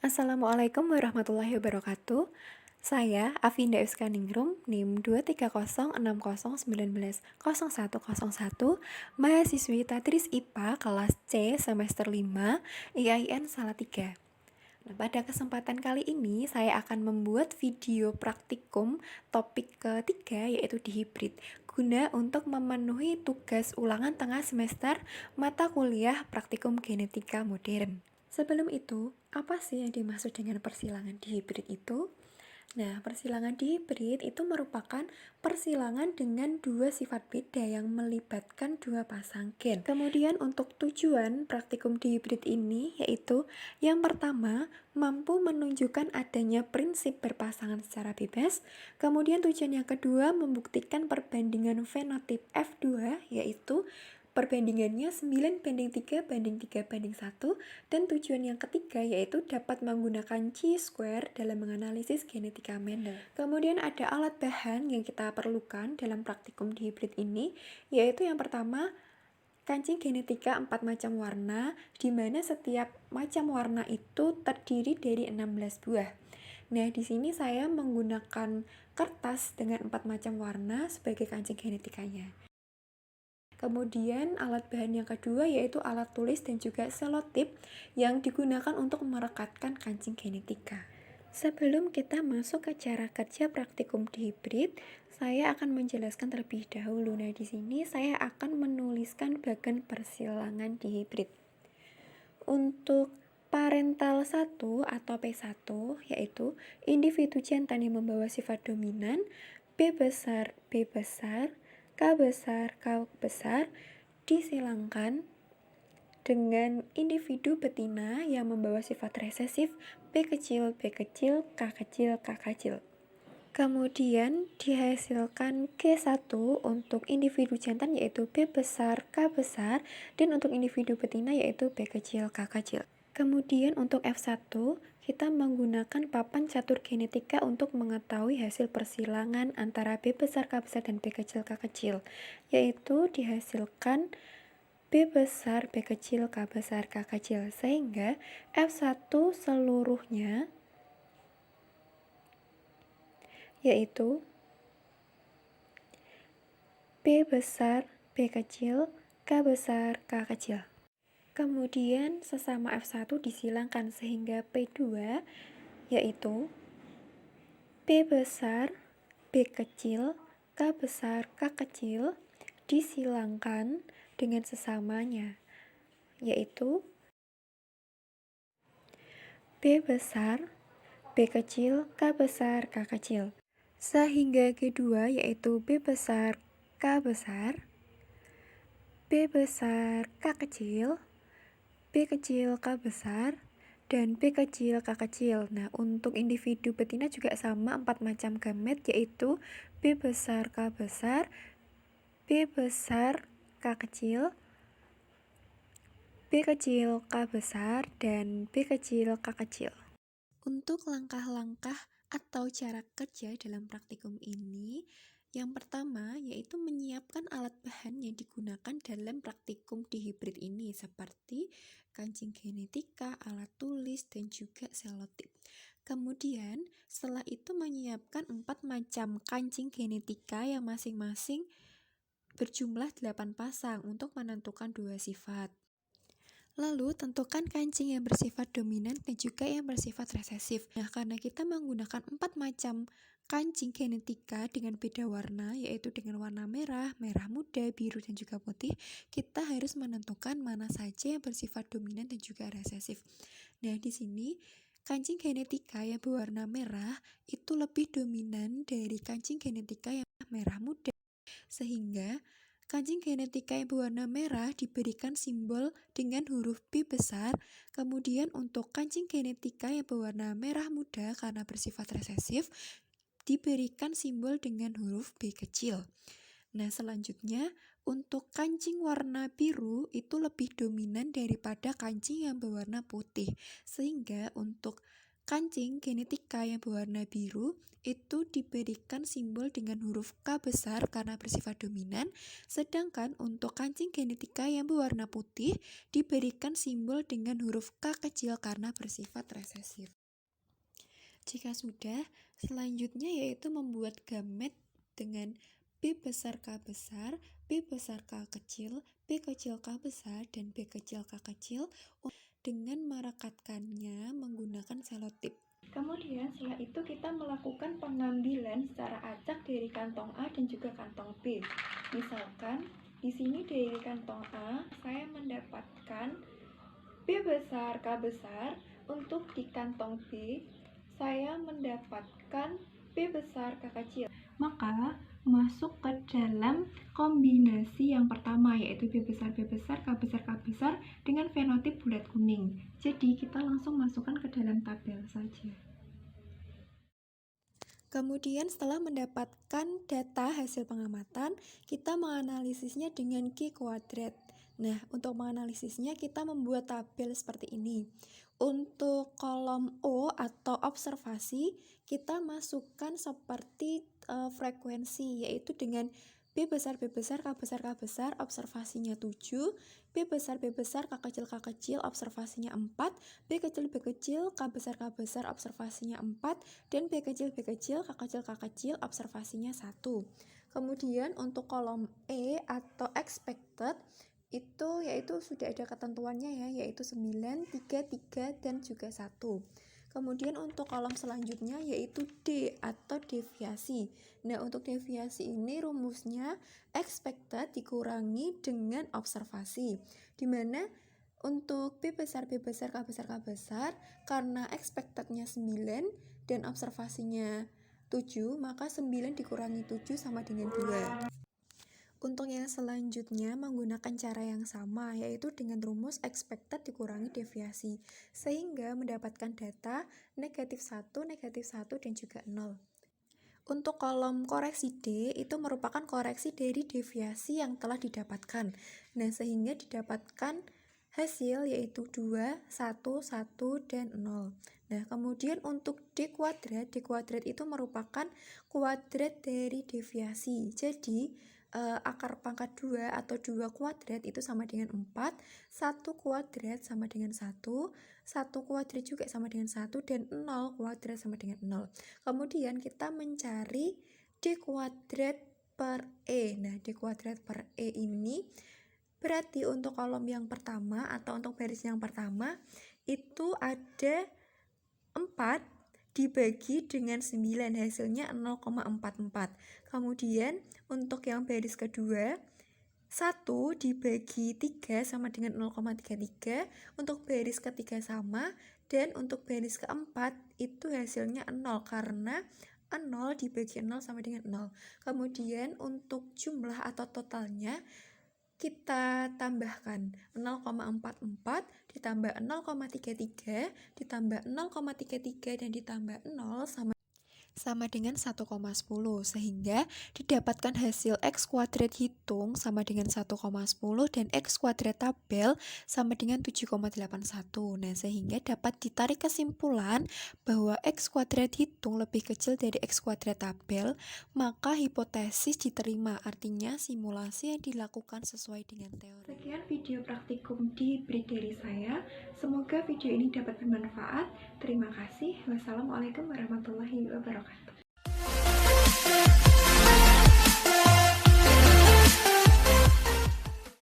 Assalamualaikum warahmatullahi wabarakatuh. Saya Afinda Euskaningrum, NIM 23060190101, mahasiswi Tatris IPA kelas C semester 5, IAIN Salatiga. Pada kesempatan kali ini saya akan membuat video praktikum topik ketiga, yaitu di hibrid, guna untuk memenuhi tugas ulangan tengah semester mata kuliah praktikum genetika modern. Sebelum itu, apa sih yang dimaksud dengan persilangan di hibrid itu? Nah, persilangan di hibrid itu merupakan persilangan dengan dua sifat beda yang melibatkan dua pasang gen. Kemudian untuk tujuan praktikum di hibrid ini yaitu yang pertama, mampu menunjukkan adanya prinsip berpasangan secara bebas. Kemudian tujuan yang kedua, membuktikan perbandingan fenotip F2 yaitu perbandingannya 9:3:3:1, dan tujuan yang ketiga yaitu dapat menggunakan chi-square dalam menganalisis genetika Mendel. Kemudian ada alat bahan yang kita perlukan dalam praktikum di hibrid ini, yaitu yang pertama, kancing genetika 4 macam warna, di mana setiap macam warna itu terdiri dari 16 buah. Nah, di sini saya menggunakan kertas dengan 4 macam warna sebagai kancing genetikanya. Kemudian alat bahan yang kedua yaitu alat tulis dan juga selotip yang digunakan untuk merekatkan kancing genetika. Sebelum kita masuk ke cara kerja praktikum di hibrid, saya akan menjelaskan terlebih dahulu. Nah, di sini saya akan menuliskan bagan persilangan di hibrid. Untuk parental 1 atau P1 yaitu individu jantan yang membawa sifat dominan B besar, B besar, K besar, K besar disilangkan dengan individu betina yang membawa sifat resesif B kecil, B kecil, K kecil, K kecil. Kemudian dihasilkan G1 untuk individu jantan yaitu B besar, K besar, dan untuk individu betina yaitu B kecil, K kecil. Kemudian untuk F1 kita menggunakan papan catur genetika untuk mengetahui hasil persilangan antara B besar, K besar, dan B kecil, K kecil, yaitu dihasilkan B besar, B kecil, K besar, K kecil, sehingga F1 seluruhnya yaitu B besar, B kecil, K besar, K kecil. Kemudian sesama F1 disilangkan sehingga P2 yaitu B besar, B kecil, K besar, K kecil disilangkan dengan sesamanya yaitu B besar, B kecil, K besar, K kecil. Sehingga kedua yaitu B besar, K besar, B besar, K kecil, B kecil, K besar, dan B kecil, K kecil. Nah, untuk individu betina juga sama, 4 macam gamet yaitu B besar, K besar, B besar, K kecil, B kecil, K besar, dan B kecil, K kecil. Untuk langkah-langkah atau cara kerja dalam praktikum ini, yang pertama yaitu menyiapkan alat bahan yang digunakan dalam praktikum di hibrid ini seperti kancing genetika, alat tulis, dan juga selotip. Kemudian setelah itu menyiapkan 4 macam kancing genetika yang masing-masing berjumlah 8 pasang untuk menentukan dua sifat. Lalu tentukan kancing yang bersifat dominan dan juga yang bersifat resesif. Nah, karena kita menggunakan 4 macam kancing genetika dengan beda warna, yaitu dengan warna merah, merah muda, biru, dan juga putih, kita harus menentukan mana saja yang bersifat dominan dan juga resesif. Nah, di sini kancing genetika yang berwarna merah itu lebih dominan dari kancing genetika yang merah muda, sehingga kancing genetika yang berwarna merah diberikan simbol dengan huruf B besar. Kemudian untuk kancing genetika yang berwarna merah muda karena bersifat resesif diberikan simbol dengan huruf B kecil. Nah, selanjutnya untuk kancing warna biru itu lebih dominan daripada kancing yang berwarna putih, sehingga untuk kancing genetika yang berwarna biru itu diberikan simbol dengan huruf K besar karena bersifat dominan, sedangkan untuk kancing genetika yang berwarna putih diberikan simbol dengan huruf K kecil karena bersifat resesif. Jika sudah, selanjutnya yaitu membuat gamet dengan B besar K besar, B besar K kecil, B kecil K besar, dan B kecil K kecil dengan merekatkannya menggunakan selotip. Kemudian setelah itu kita melakukan pengambilan secara acak dari kantong A dan juga kantong B. Misalkan di sini dari kantong A saya mendapatkan B besar K besar, untuk di kantong B saya mendapatkan B besar K kecil. Maka masuk ke dalam kombinasi yang pertama, yaitu B besar K besar dengan fenotip bulat kuning. Jadi kita langsung masukkan ke dalam tabel saja. Kemudian setelah mendapatkan data hasil pengamatan, kita menganalisisnya dengan Q kuadrat. Nah, untuk menganalisisnya kita membuat tabel seperti ini. Untuk kolom O atau observasi, kita masukkan seperti frekuensi, yaitu dengan B besar K besar, observasinya 7, B besar K kecil, observasinya 4, B kecil K besar, observasinya 4, dan B kecil K kecil, observasinya 1. Kemudian untuk kolom E atau expected, itu yaitu sudah ada ketentuannya ya, yaitu 9, 3, 3, dan juga 1. Kemudian untuk kolom selanjutnya yaitu D atau deviasi. Nah, untuk deviasi ini rumusnya expected dikurangi dengan observasi, dimana untuk B besar K besar karena expectednya 9 dan observasinya 7, maka 9 dikurangi 7 sama dengan 2. Untuk yang selanjutnya menggunakan cara yang sama, yaitu dengan rumus expected dikurangi deviasi, sehingga mendapatkan data negatif 1, dan juga 0. Untuk kolom koreksi D, itu merupakan koreksi dari deviasi yang telah didapatkan. Nah, sehingga didapatkan hasil yaitu 2, 1, 1, dan 0. Nah, kemudian untuk D kuadrat itu merupakan kuadrat dari deviasi. Jadi, akar pangkat 2 atau 2 kuadrat itu sama dengan 4, 1 kuadrat sama dengan 1, 1 kuadrat juga sama dengan 1, dan 0 kuadrat sama dengan 0. Kemudian kita mencari D kuadrat per E. Nah, D kuadrat per E ini berarti untuk kolom yang pertama atau untuk baris yang pertama itu ada 4 dibagi dengan 9, hasilnya 0,44. Kemudian untuk yang baris kedua 1 dibagi 3 sama dengan 0,33, untuk baris ketiga sama, dan untuk baris keempat itu hasilnya 0 karena 0 dibagi 0 sama dengan 0. Kemudian untuk jumlah atau totalnya kita tambahkan 0,44 ditambah 0,33 ditambah 0,33 dan ditambah 0 sama dengan 1,10, sehingga didapatkan hasil X kuadrat hitung sama dengan 1,10 dan X kuadrat tabel sama dengan 7,81. Nah, sehingga dapat ditarik kesimpulan bahwa X kuadrat hitung lebih kecil dari X kuadrat tabel, maka hipotesis diterima, artinya simulasi yang dilakukan sesuai dengan teori. Sekian video praktikum di Break dari saya. Semoga video ini dapat bermanfaat. Terima kasih. Wassalamualaikum warahmatullahi wabarakatuh.